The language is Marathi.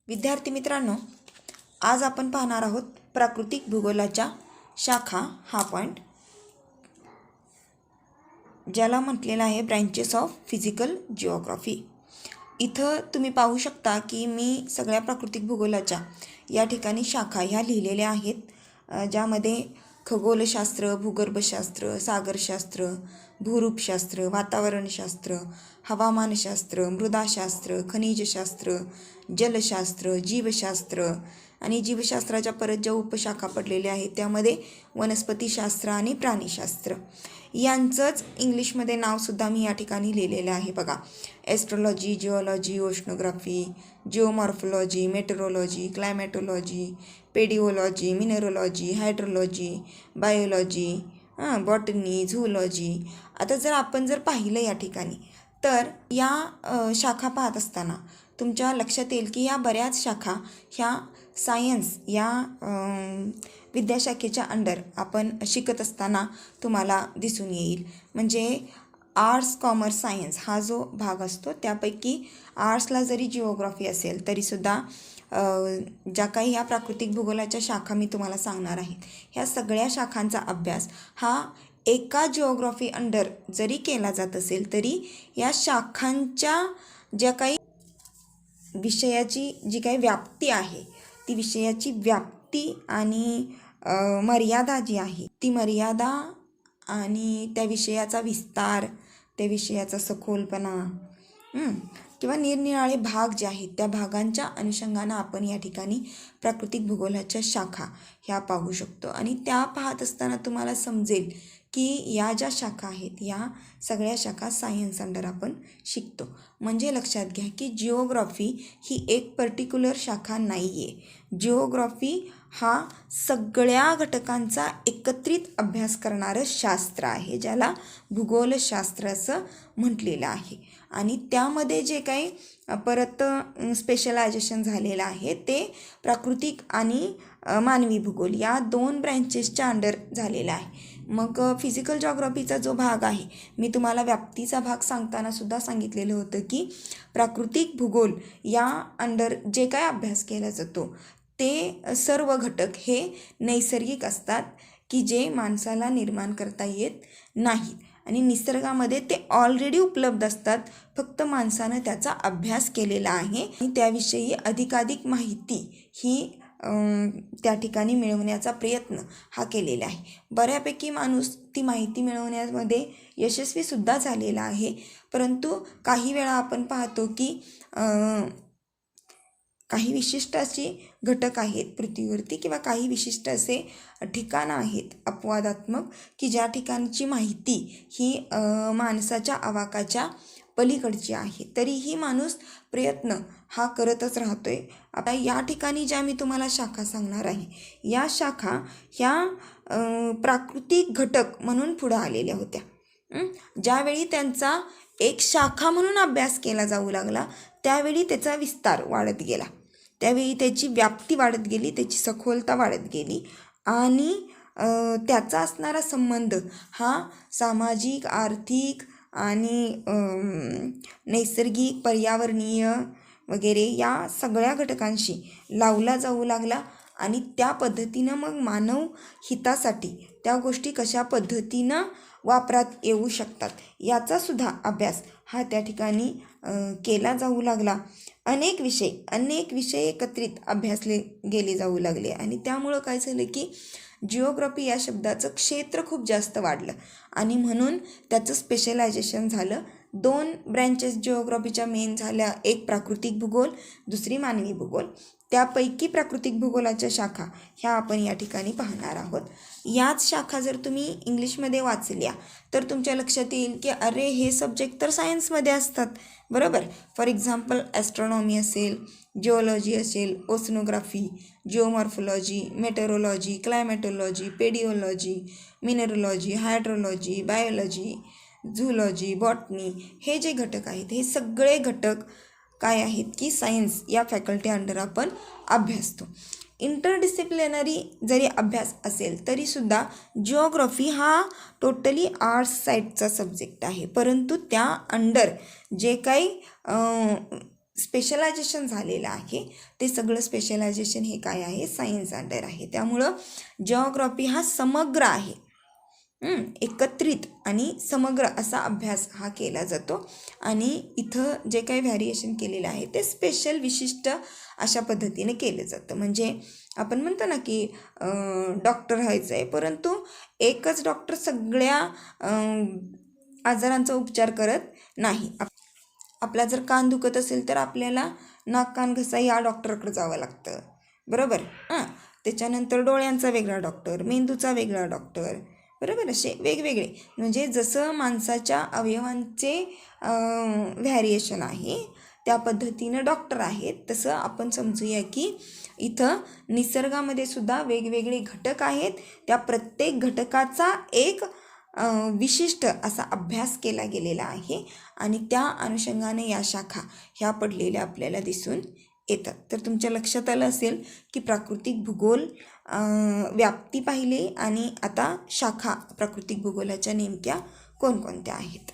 विद्यार्थी मित्रांनो, आज आपण पाहणार आहोत प्राकृतिक भूगोलाच्या शाखा हा पॉइंट, ज्याला म्हटलेला आहे ब्रँचेस ऑफ फिजिकल जिओग्राफी. इथं तुम्ही पाहू शकता की मी सगळ्या प्राकृतिक भूगोलाच्या या ठिकाणी शाखा ह्या लिहिलेल्या आहेत, ज्यामध्ये खगोलशास्त्र, भूगर्भशास्त्र, सागरशास्त्र, भूरूपशास्त्र, वातावरणशास्त्र, हवामानशास्त्र, मृदाशास्त्र, खनिजशास्त्र, जलशास्त्र, जीवशास्त्र आणि जीवशास्त्राच्या परत ज्या उपशाखा पडलेल्या आहेत त्यामध्ये वनस्पतीशास्त्र आणि प्राणीशास्त्र यांचंच इंग्लिशमध्ये नावसुद्धा मी या ठिकाणी लिहिलेलं आहे. बघा, astrology, geology, oceanography, geomorphology, metrology, climatology, pedology, mineralogy, hydrology, biology, botany, zoology. आता जर आपण पाहिलं या ठिकाणी तर या शाखा पाहत असताना तुमच्या लक्षात येईल की या बऱ्याच शाखा ह्या सायन्स या विद्याशाखेच्या अंडर आपण शिकत असताना तुम्हाला दिसून येईल. म्हणजे आर्ट्स, कॉमर्स, सायन्स हा जो भाग असतो त्यापैकी आर्ट्सला जरी जिओग्राफी असेल तरीसुद्धा ज्या काही ह्या प्राकृतिक भूगोलाच्या शाखा मी तुम्हाला सांगणार आहे ह्या सगळ्या शाखांचा अभ्यास हा एका जिओग्राफी अंडर जरी केला जात असेल तरी या शाखांच्या ज्या काही विषयाची जी काही व्याप्ती आहे ती विषयाची व्याप्ती आणि मर्यादा जी आहे ती मर्यादा आणि त्या विषयाचा विस्तार, त्या विषयाचा सखोलपणा किंवा निरनिराळे भाग जे आहेत त्या भागांच्या अनुषंगानं आपण या ठिकाणी प्राकृतिक भूगोलाच्या शाखा ह्या पाहू शकतो. आणि त्या पाहत असताना तुम्हाला समजेल की या ज्या शाखा आहेत या सगळ्या शाखा सायन्स अंडर आपण शिकतो. म्हणजे लक्षात घ्या की जिओग्राफी ही एक पर्टिक्युलर शाखा नाही आहे. जिओग्राफी हा सगळ्या घटकांचा एकत्रित अभ्यास करणारं शास्त्र आहे, ज्याला भूगोलशास्त्र असं म्हटलेलं आहे. आणि त्यामध्ये जे काही परत स्पेशलायझेशन झालेलं आहे ते प्राकृतिक आणि मानवी भूगोल या दोन ब्रँचेसच्या अंडर झालेला आहे. मग फिजिकल जॉग्राफीचा जो भाग आहे मी तुम्हाला व्याप्तीचा भाग सांगताना सुद्धा सांगितलेलं होतं की प्राकृतिक भूगोल या अंडर जे काय अभ्यास केला जातो ते सर्व घटक हे नैसर्गिक असतात की जे माणसाला निर्माण करता येत नाहीत आणि निसर्गामध्ये ते ऑलरेडी उपलब्ध असतात, फक्त माणसानं त्याचा अभ्यास केलेला आहे आणि त्याविषयी अधिकाधिक माहिती ही त्या ठिकाणी मिळवण्याचा प्रयत्न हा केलेला आहे. बऱ्यापैकी माणूस ती माहिती मिळवण्यामध्ये यशस्वीसुद्धा झालेला आहे, परंतु काही वेळा आपण पाहतो की काही विशिष्ट अशी घटक आहेत पृथ्वीवरती किंवा काही विशिष्ट असे ठिकाणं आहेत अपवादात्मक की ज्या ठिकाणची माहिती ही माणसाच्या आवाकाच्या पलीकडची आहे, तरीही माणूस प्रयत्न हा करतच राहतोय. आता या ठिकाणी ज्या मी तुम्हाला शाखा सांगणार आहे या शाखा ह्या प्राकृतिक घटक म्हणून पुढं आलेल्या होत्या. ज्यावेळी त्यांचा एक शाखा म्हणून अभ्यास केला जाऊ लागला त्यावेळी त्याचा विस्तार वाढत गेला, त्यावेळी त्याची व्याप्ती वाढत गेली, त्याची सखोलता वाढत गेली आणि त्याचा असणारा संबंध हा सामाजिक, आर्थिक आणि नैसर्गिक, पर्यावरणीय वगैरे या सगळ्या घटकांशी लावला जाऊ लागला. आणि त्या पद्धतीनं मग मानव हितासाठी त्या गोष्टी कशा पद्धतीनं वापरात येऊ शकतात याचासुद्धा अभ्यास हा त्या ठिकाणी केला जाऊ लागला. अनेक विषय एकत्रित अभ्यासले गेले जाऊ लागले आणि त्यामुळं काय झालं की जिओग्राफी या शब्दाचं क्षेत्र खूप जास्त वाढलं आणि म्हणून त्याचं स्पेशलायझेशन झालं. दोन ब्रँचेस जिओग्राफीच्या मेन झाल्या, एक प्राकृतिक भूगोल, दुसरी मानवी भूगोल. त्यापैकी प्राकृतिक भूगोलाच्या शाखा ह्या आपण या ठिकाणी पाहणार आहोत. याच शाखा जर तुम्ही इंग्लिशमध्ये वाचल्या तर तुमच्या लक्षात येईल की अरे हे सब्जेक्ट तर सायन्समध्ये असतात, बरोबर. फॉर एक्झाम्पल ॲस्ट्रॉनॉमी असेल, जिओलॉजी असेल, oceanography, geomorphology, metrology, climatology, pedology, mineralogy, hydrology, biology, zoology, botany हे जे घटक आहेत हे सगळे घटक काय आहेत की सायन्स या फॅकल्टी अंडर आपण अभ्यासतो. इंटरडिसिप्लिनरी जरी अभ्यास असेल तरीसुद्धा जिओग्राफी हा टोटली आर्ट्स साईडचा सब्जेक्ट आहे, परंतु त्या अंडर जे काही स्पेशलायझेशन झालेलं आहे. ते सगळं स्पेशलायझेशन हे काय आहे, सायन्स अंडर आहे. त्यामुळं जिओग्राफी हा समग्र आहे, एकत्रित आणि समग्र असा अभ्यास हा केला जातो. आणि इथं जे काही व्हॅरिएशन केलेलं आहे ते स्पेशल विशिष्ट अशा पद्धतीने केलं जातं. म्हणजे आपण म्हणतो ना की डॉक्टर व्हायचं आहे, परंतु एकच डॉक्टर सगळ्या आजारांचा उपचार करत नाही. आपला जर कान दुखत असेल तर आपल्याला नाक कान घसा या डॉक्टरकडे जावं लागतं, बरोबर. त्याच्यानंतर डोळ्यांचा वेगळा डॉक्टर, मेंदूचा वेगळा डॉक्टर, बरोबर. असे वेगवेगळे म्हणजे जसं माणसाच्या अवयवांचे व्हॅरिएशन आहे त्या पद्धतीनं डॉक्टर आहेत, तसं आपण समजूया की इथं निसर्गामध्ये सुद्धा वेगवेगळे घटक आहेत. त्या प्रत्येक घटकाचा एक विशिष्ट असा अभ्यास केला गेलेला आहे आणि त्या अनुषंगाने या शाखा ह्या पडलेल्या आपल्याला दिसून येतात. तर तुमच्या लक्षात आलं असेल की प्राकृतिक भूगोल व्याप्ती पाहिली आणि आता शाखा प्राकृतिक भूगोलाच्या नेमक्या कोणकोणत्या आहेत.